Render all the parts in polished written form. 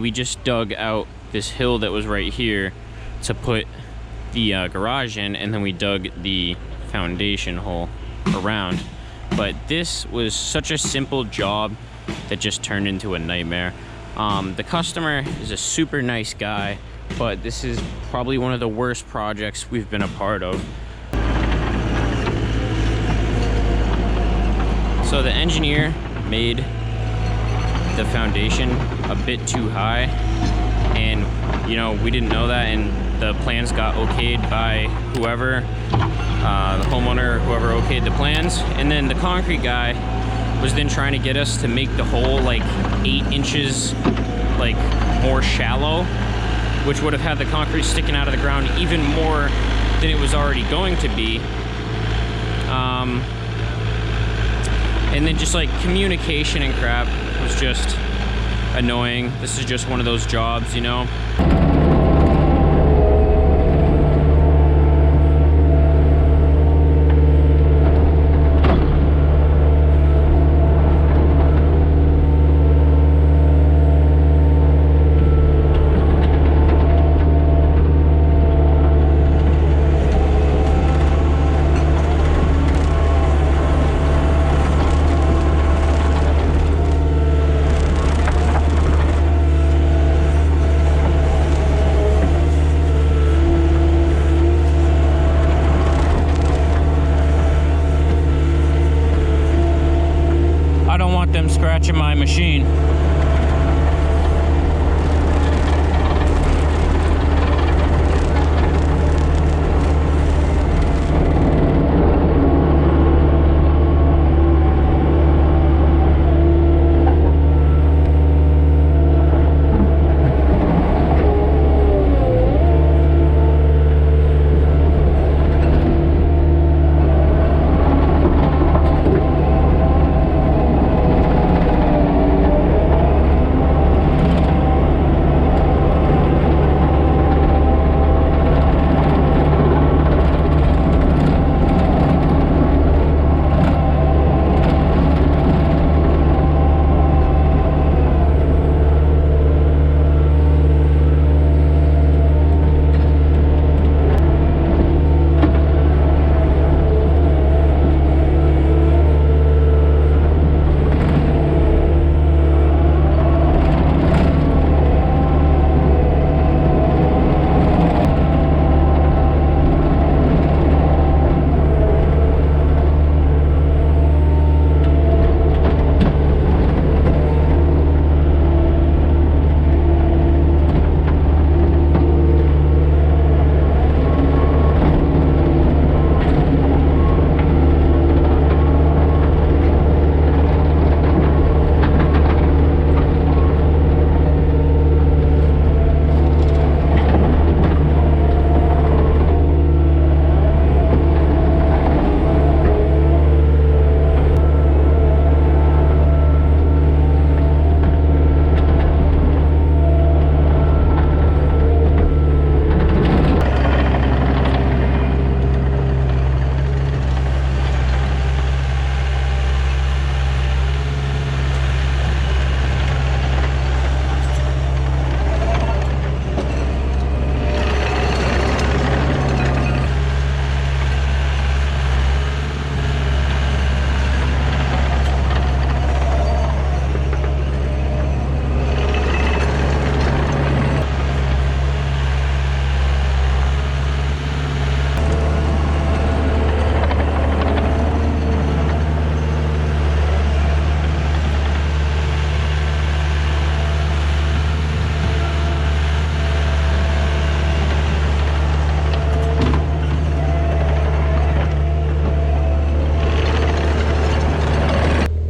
We just dug out this hill that was right here to put the garage in, and then we dug the foundation hole around. But this was such a simple job that just turned into a nightmare. The customer is a super nice guy, but this is probably one of the worst projects we've been a part of. So the engineer made the foundation a bit too high, and you know, we didn't know that, and the plans got okayed by whoever, the homeowner, whoever okayed the plans. And then the concrete guy was then trying to get us to make the hole like 8 inches like more shallow, which would have had the concrete sticking out of the ground even more than it was already going to be. And then just like communication and crap was just annoying. This is just one of those jobs, you know? Them scratching my machine.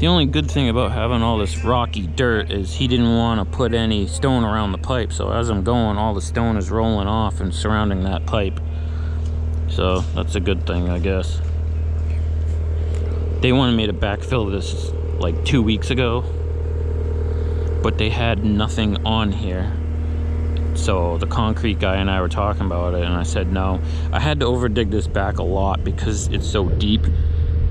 The only good thing about having all this rocky dirt is he didn't want to put any stone around the pipe, so as I'm going, all the stone is rolling off and surrounding that pipe. So that's a good thing, I guess. They wanted me to backfill this like 2 weeks ago, but they had nothing on here. So the concrete guy and I were talking about it, and I said no. I had to over dig this back a lot because it's so deep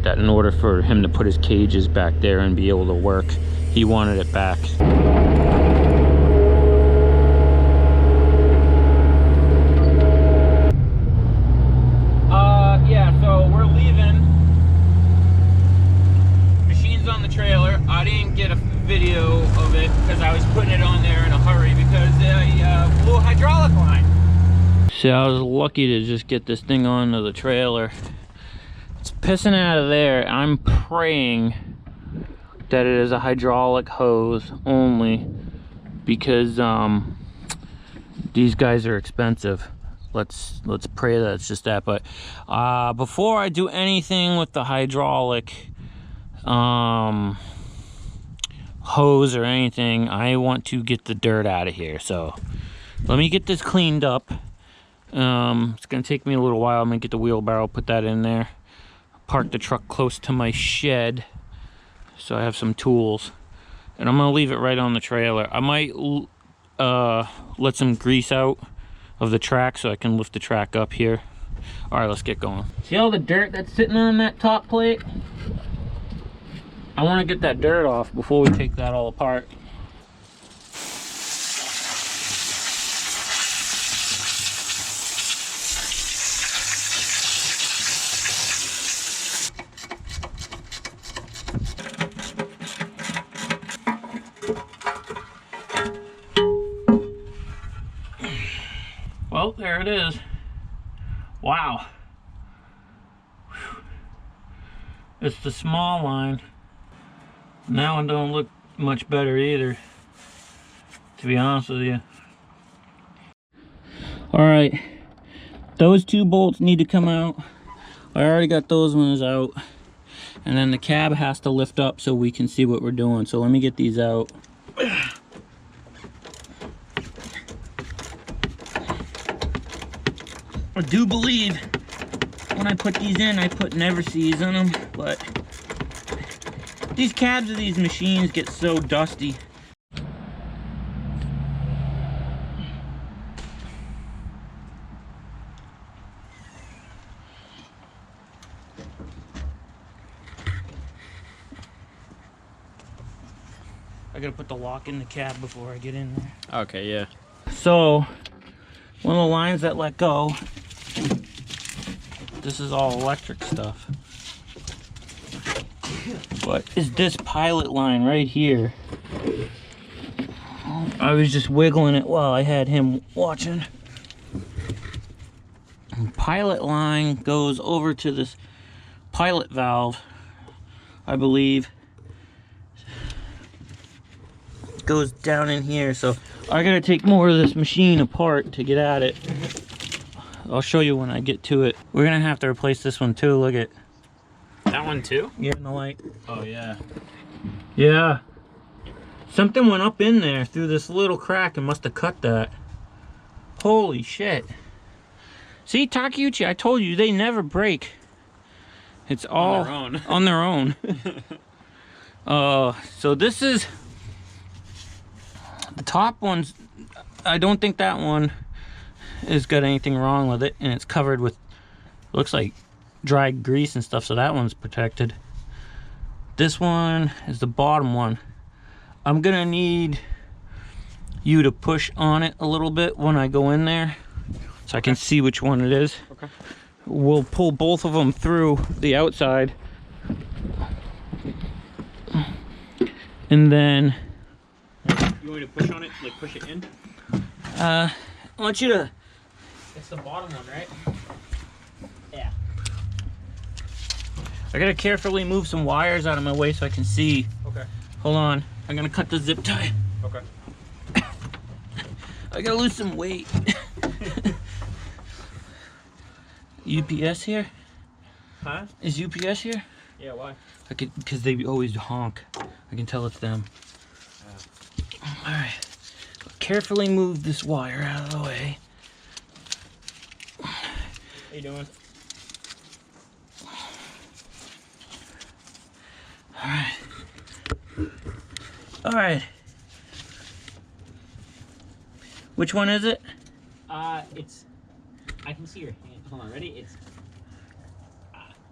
that in order for him to put his cages back there and be able to work, he wanted it back. See, I was lucky to just get this thing onto the trailer. It's pissing out of there. I'm praying that it is a hydraulic hose only, because these guys are expensive. Let's pray that it's just that. But before I do anything with the hydraulic hose or anything, I want to get the dirt out of here. So let me get this cleaned up. It's gonna take me a little while. I'm gonna get the wheelbarrow, put that in there, park the truck close to my shed so I have some tools, and I'm gonna leave it right on the trailer. I might let some grease out of the track so I can lift the track up here. All right, let's get going. See all the dirt that's sitting on that top plate? I want to get that dirt off before we take that all apart. Well, there it is. Wow. Whew. It's the small line. That one don't look much better either, to be honest with you. Alright, those two bolts need to come out. I already got those ones out. And then the cab has to lift up so we can see what we're doing. So let me get these out. I do believe when I put these in, I put never sees on them, but these cabs of these machines get so dusty. I gotta put the lock in the cab before I get in there. Okay, yeah. So, one of the lines that let go, this is all electric stuff. What is this pilot line right here? I was just wiggling it while I had him watching. And pilot line goes over to this pilot valve, I believe. It goes down in here, so I gotta take more of this machine apart to get at it. I'll show you when I get to it. We're gonna have to replace this one too. Look at That one too? yeah, in the light. Oh yeah. Yeah. Something went up in there through this little crack and must have cut that. Holy shit. See, Takeuchi, I told you, they never break. It's all On their own. on their own. So this is the top one's, I don't think that one has got anything wrong with it, and it's covered with, looks like dried grease and stuff, so that one's protected. This one is the bottom one. I'm gonna need you to push on it a little bit when I go in there so I can see which one it is. Okay. We'll pull both of them through the outside, and then You want me to push on it, like push it in? I want you to, It's the bottom one, right? Yeah. I gotta carefully move some wires out of my way so I can see. Okay. Hold on, I'm gonna cut the zip tie. Okay. I gotta lose some weight. UPS here? Huh? Is UPS here? Yeah, why? I could, because they always honk. I can tell it's them. Alright. Carefully move this wire out of the way. How you doing? Alright. Alright. Which one is it? It's. I can see your hand. Hold on, ready? It's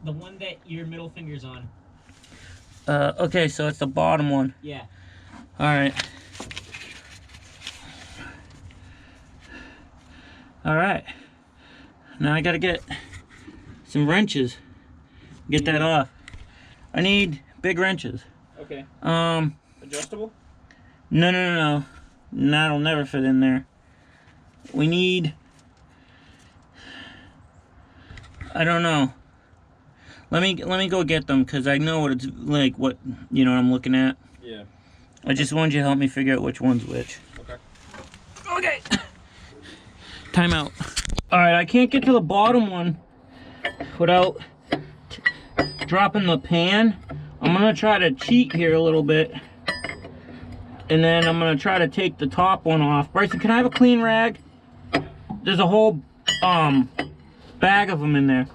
the one that your middle finger's on. Okay, so it's the bottom one. Yeah. Alright. Alright. Now I gotta get some wrenches. Get that off. I need big wrenches. Okay. Adjustable? No. That'll never fit in there. We need I don't know. Let me go get them, because I know what it's like, what, you know what I'm looking at. Yeah. I just wanted you to help me figure out which one's which. Okay. Okay. Time out. Alright, I can't get to the bottom one without dropping the pan. I'm gonna try to cheat here a little bit. And then I'm gonna try to take the top one off. Bryson, can I have a clean rag? There's a whole bag of them in there.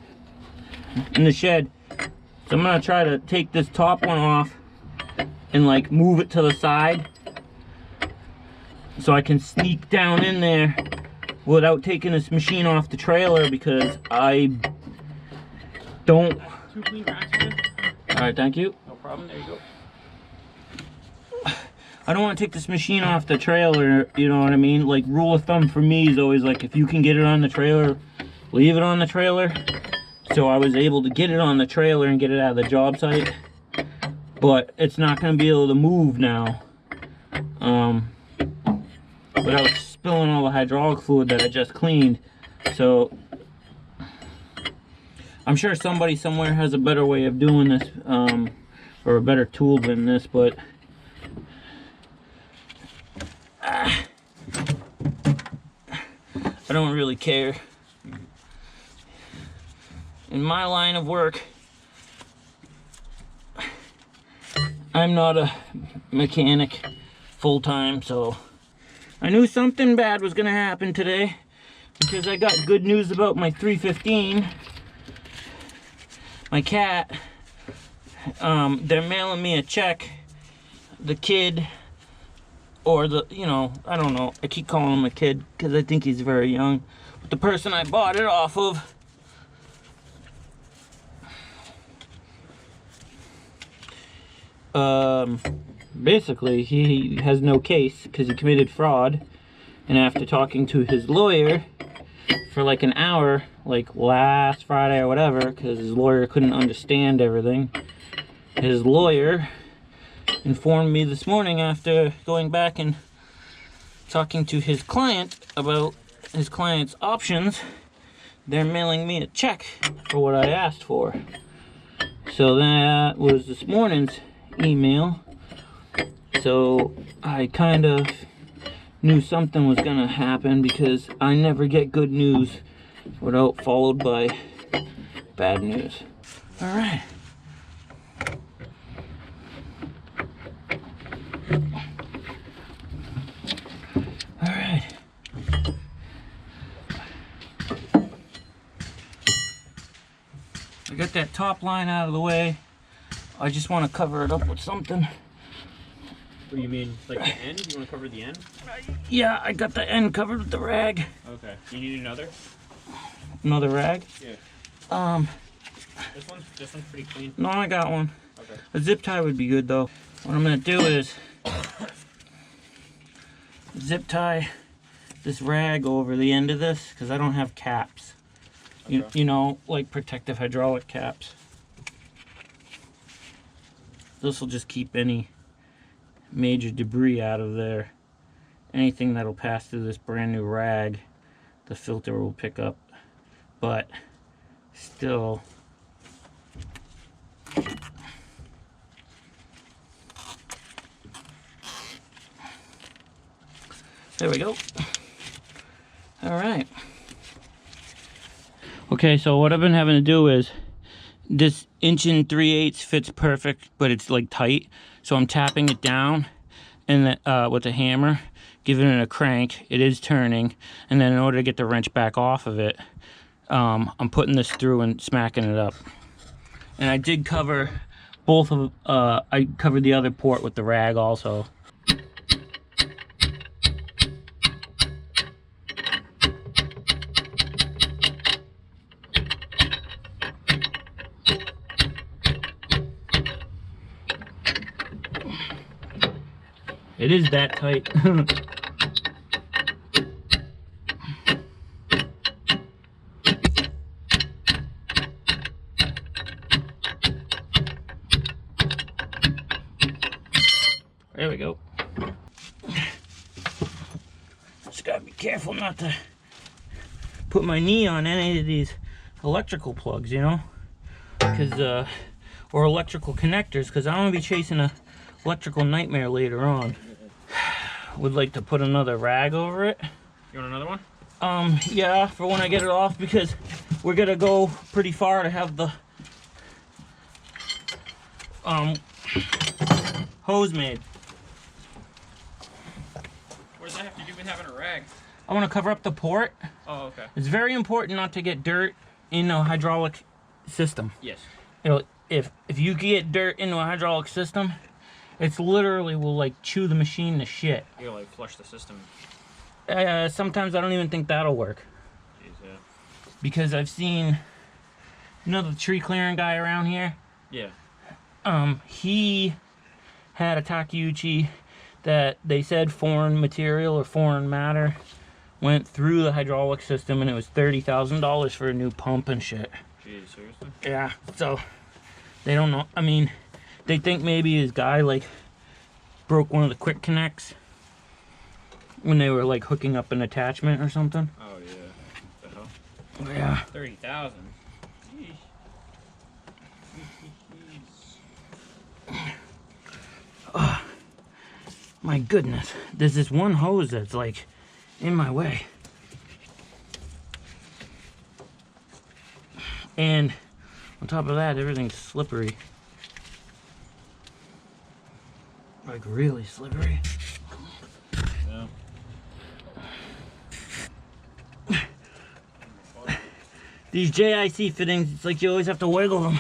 In the shed. So I'm gonna try to take this top one off and like move it to the side so I can sneak down in there without taking this machine off the trailer, because I don't. 2 clean racks for me? Alright, thank you. No problem, there you go. I don't want to take this machine off the trailer, you know what I mean? Like, rule of thumb for me is always like, if you can get it on the trailer, leave it on the trailer. So I was able to get it on the trailer and get it out of the job site. But it's not going to be able to move now. Without spilling all the hydraulic fluid that I just cleaned. So I'm sure somebody somewhere has a better way of doing this, or a better tool than this, but I don't really care. In my line of work, I'm not a mechanic full-time, so I knew something bad was gonna happen today, because I got good news about my 315. My cat, they're mailing me a check. The kid, or the, you know, I don't know, I keep calling him a kid because I think he's very young, but the person I bought it off of, basically he has no case because he committed fraud, and after talking to his lawyer for like an hour, like last Friday or whatever, because his lawyer couldn't understand everything, his lawyer informed me this morning, after going back and talking to his client about his client's options, they're mailing me a check for what I asked for. So that was this morning's email. So I kind of knew something was gonna happen, because I never get good news without followed by bad news. All right. All right. I got that top line out of the way. I just want to cover it up with something. What do you mean, like the end? You want to cover the end? Yeah, I got the end covered with the rag. Okay. You need another? Another rag? Yeah. This one's pretty clean. No, I got one. Okay. A zip tie would be good though. What I'm gonna do is zip tie this rag over the end of this, because I don't have caps. Okay. You know, like protective hydraulic caps. This will just keep any major debris out of there. Anything that'll pass through this brand new rag, the filter will pick up. But still, there we go. All right. Okay, so what I've been having to do is, this 1 3/8 fits perfect, but it's like tight. So I'm tapping it down and with a hammer, giving it a crank. It is turning, and then in order to get the wrench back off of it, I'm putting this through and smacking it up. And I did cover both of, I covered the other port with the rag also. It is that tight. There we go. Just gotta be careful not to put my knee on any of these electrical plugs, you know, because or electrical connectors, because I'm gonna be chasing a electrical nightmare later on. Would like to put another rag over it. You want another one? Yeah, for when I get it off, because we're gonna go pretty far to have the hose made. What does that have to do with having a rag? I want to cover up the port. Oh, okay. It's very important not to get dirt in a hydraulic system. Yes. You know, if you get dirt into a hydraulic system, it's literally will like chew the machine to shit. You gotta like flush the system. Sometimes I don't even think that'll work. Jeez, yeah. Because I've seen, you know, the tree clearing guy around here? Yeah. He had a Takeuchi that they said foreign material or foreign matter went through the hydraulic system, and it was $30,000 for a new pump and shit. Jeez, seriously? Yeah, so they don't know. I mean, they think maybe his guy like broke one of the quick connects when they were like hooking up an attachment or something. Oh yeah. What the hell? Yeah. 30,000. My goodness, there's this one hose that's like in my way. And on top of that, everything's slippery. Like really slippery. Yeah. These JIC fittings, it's like you always have to wiggle them.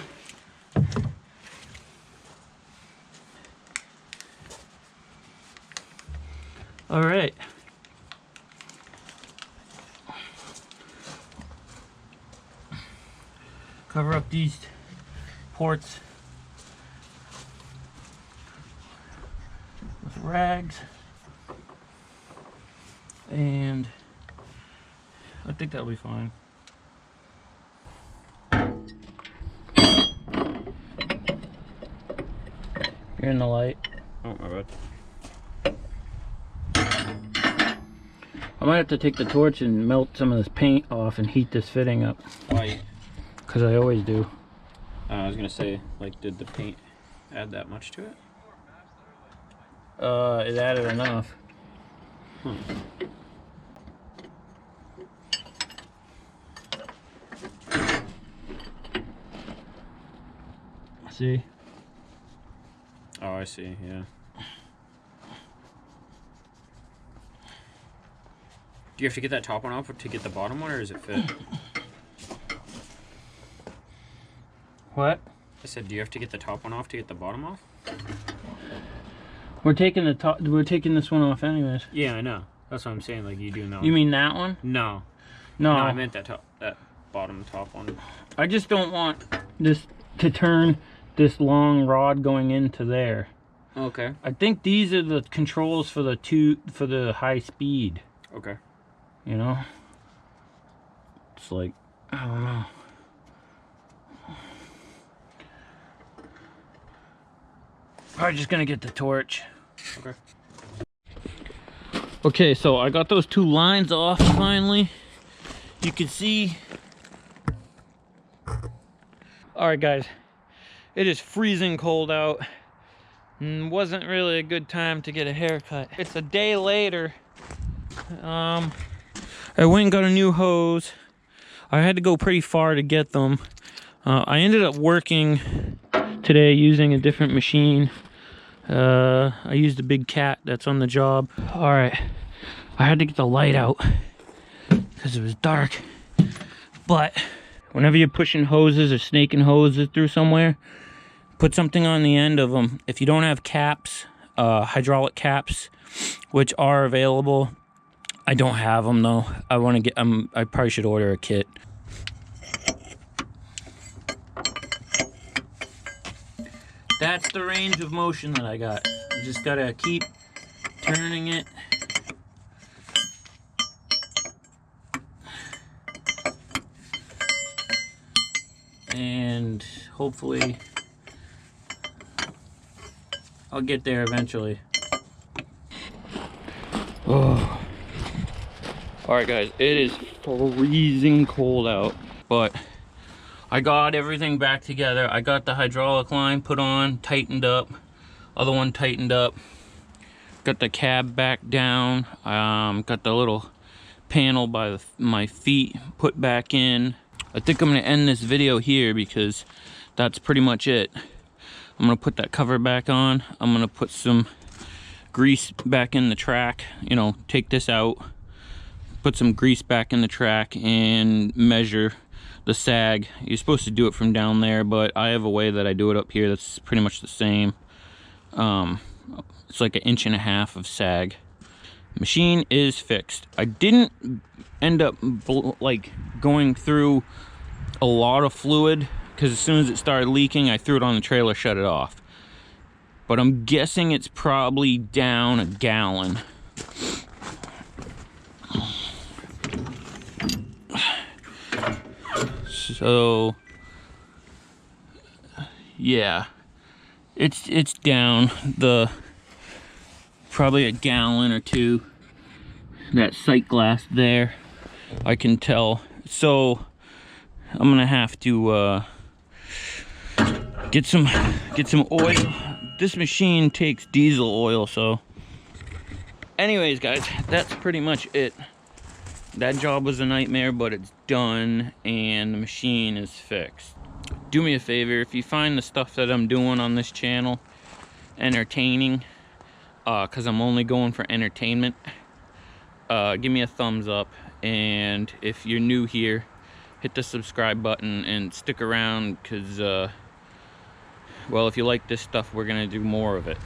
All right. Cover up these ports with rags, and I think that'll be fine. You're in the light. Oh my bad. I might have to take the torch and melt some of this paint off and heat this fitting up. Why? Because I always do. I was gonna say, like, did the paint add that much to it? It added enough. See? Oh, I see, yeah. Do you have to get that top one off to get the bottom one, or does it fit? What? I said, do you have to get the top one off to get the bottom off? We're taking the top. We're taking this one off anyways. Yeah, I know. That's what I'm saying. Like, you do know. You mean that one? No. No. No, I meant that bottom top one. I just don't want this to turn this long rod going into there. Okay. I think these are the controls for the high speed. Okay. You know? It's like, I don't know. Probably just gonna get the torch. Okay. Okay, so I got those two lines off finally. You can see. Alright guys, it is freezing cold out. Wasn't really a good time to get a haircut. It's a day later. I went and got a new hose. I had to go pretty far to get them. I ended up working today using a different machine. I used a big cat that's on the job. All right, I had to get the light out because it was dark. But whenever you're pushing hoses or snaking hoses through somewhere, put something on the end of them. If you don't have caps, hydraulic caps, which are available, I don't have them though. I want to get them. I probably should order a kit. That's the range of motion that I got. You just gotta keep turning it. And hopefully I'll get there eventually. Oh. Alright guys, it is freezing cold out, but I got everything back together. I got the hydraulic line put on, tightened up, other one tightened up. Got the cab back down. Got the little panel by my feet put back in. I think I'm gonna end this video here because that's pretty much it. I'm gonna put that cover back on. I'm gonna put some grease back in the track, you know, take this out, put some grease back in the track and measure the sag. You're supposed to do it from down there, but I have a way that I do it up here that's pretty much the same. It's like 1.5 inches of sag. Machine is fixed. I didn't end up like going through a lot of fluid because as soon as it started leaking, I threw it on the trailer, shut it off. But I'm guessing it's probably down 1 gallon. So yeah, it's down the probably 1 gallon or 2. That sight glass there, I can tell. So I'm gonna have to get some oil. This machine takes diesel oil, so anyways guys, that's pretty much it. That job was a nightmare, but it's done and the machine is fixed. Do me a favor, if you find the stuff that I'm doing on this channel entertaining, because I'm only going for entertainment, give me a thumbs up. And if you're new here, hit the subscribe button and stick around because, well, if you like this stuff, we're gonna do more of it.